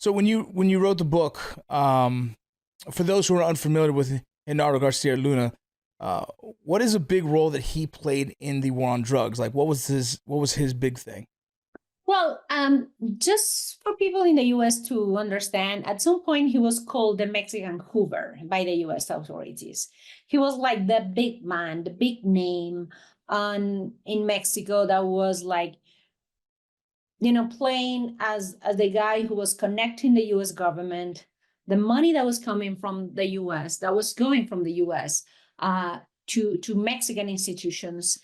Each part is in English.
So when you wrote the book, for those who are unfamiliar with Genero Garcia Luna, what is a big role that he played in the war on drugs? Like, what was his big thing? Well, just for people in the US to understand, at some point he was called the Mexican Hoover by the US authorities. He was like the big man, the big name in Mexico that was like, playing as the guy who was connecting the US government, the money that was coming from the US, that was going from the US to Mexican institutions.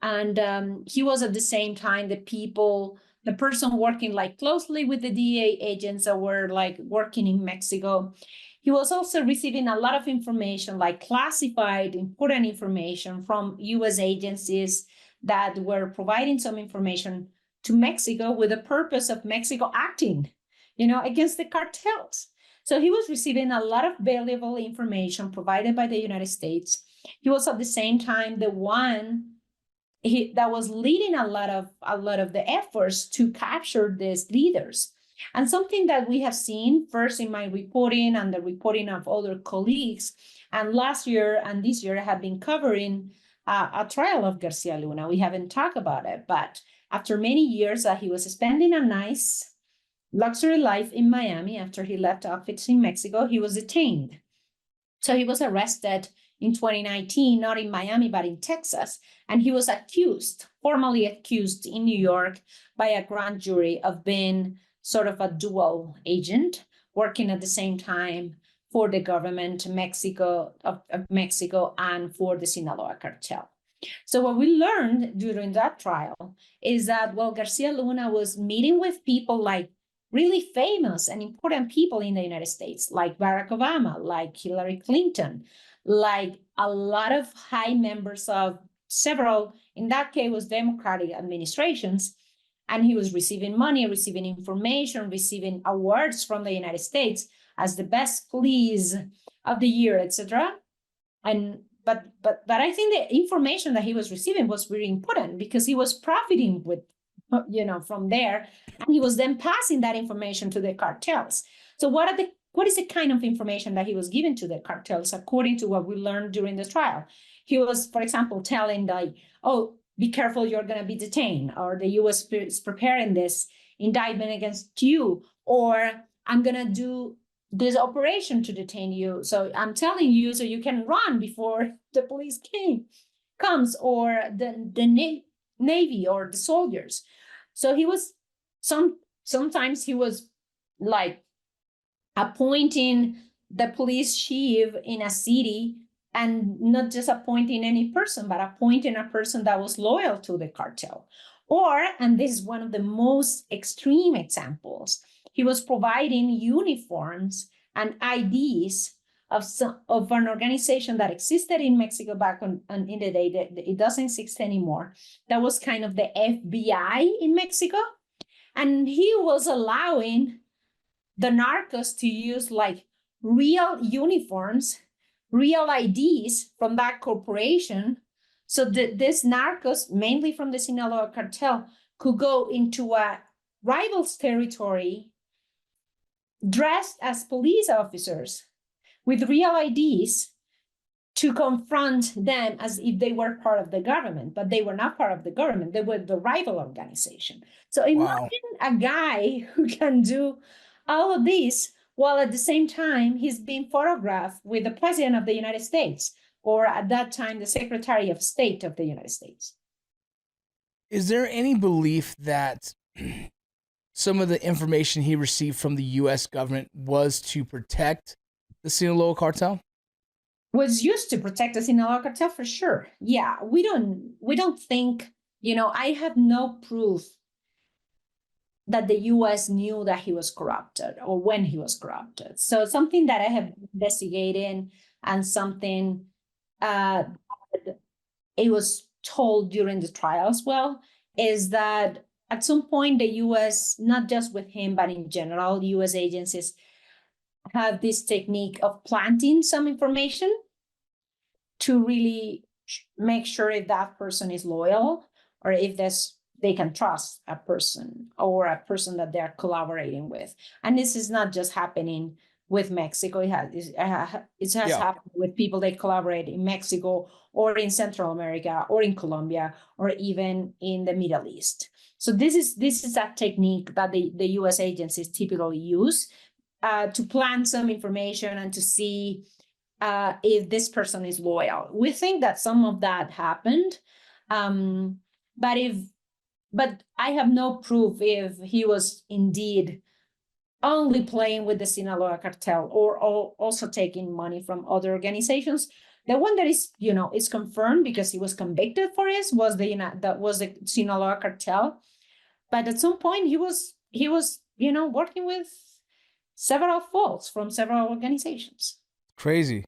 And he was at the same time the person working like closely with the DEA agents that were like working in Mexico. He was also receiving a lot of information, like classified, important information from US agencies that were providing some information to Mexico with the purpose of Mexico acting, against the cartels. So he was receiving a lot of valuable information provided by the United States. He was at the same time the one that was leading a lot of the efforts to capture these leaders. And something that we have seen first in my reporting and the reporting of other colleagues, and last year and this year I have been covering a trial of Garcia Luna. We haven't talked about it, but after many years that he was spending a nice luxury life in Miami after he left office in Mexico, he was detained. So he was arrested in 2019, not in Miami, but in Texas. And he was formally accused in New York by a grand jury of being sort of a dual agent, working at the same time for the government of Mexico and for the Sinaloa Cartel. So what we learned during that trial is that, Garcia Luna was meeting with people like really famous and important people in the United States, like Barack Obama, like Hillary Clinton, like a lot of high members of several, in that case, was Democratic administrations. And he was receiving money, receiving information, receiving awards from the United States as the best police of the year, etc. But I think the information that he was receiving was really important because he was profiting from there, and he was then passing that information to the cartels. So what is the kind of information that he was giving to the cartels according to what we learned during the trial? He was, for example, telling be careful, you're going to be detained, or the US is preparing this indictment against you, or I'm going to do this operation to detain you. So I'm telling you so you can run before the police comes, or the Navy or the soldiers. So he was sometimes he was like appointing the police chief in a city, and not just appointing any person, but appointing a person that was loyal to the cartel. Or, and this is one of the most extreme examples, he was providing uniforms and IDs of an organization that existed in Mexico back in the day. That it doesn't exist anymore. That was kind of the FBI in Mexico. And he was allowing the narcos to use like real uniforms, real IDs from that corporation, so that this narcos, mainly from the Sinaloa Cartel, could go into a rival's territory dressed as police officers with real IDs to confront them as if they were part of the government, but they were not part of the government. They were the rival organization. So imagine a guy who can do all of this while at the same time he's being photographed with the president of the United States, or at that time, the Secretary of State of the United States. Is there any belief that some of the information he received from the U.S. government was to protect the Sinaloa Cartel? Was used to protect the Sinaloa Cartel for sure. Yeah, we don't think, I have no proof that the U.S. knew that he was corrupted or when he was corrupted. So something that I have investigated, and something it was told during the trial as well, is that at some point the U.S., not just with him, but in general, U.S. agencies have this technique of planting some information to really make sure if that person is loyal, or if they can trust a person or a person that they're collaborating with. And this is not just happening with Mexico. It has happened with people they collaborate in Mexico or in Central America or in Colombia or even in the Middle East. So this is a technique that the U.S. agencies typically use to plant some information and to see if this person is loyal. We think that some of that happened, but I have no proof if he was indeed only playing with the Sinaloa Cartel or also taking money from other organizations. The one that is confirmed because he was convicted for it was the Sinaloa Cartel. But at some point he was working with several folks from several organizations. Crazy.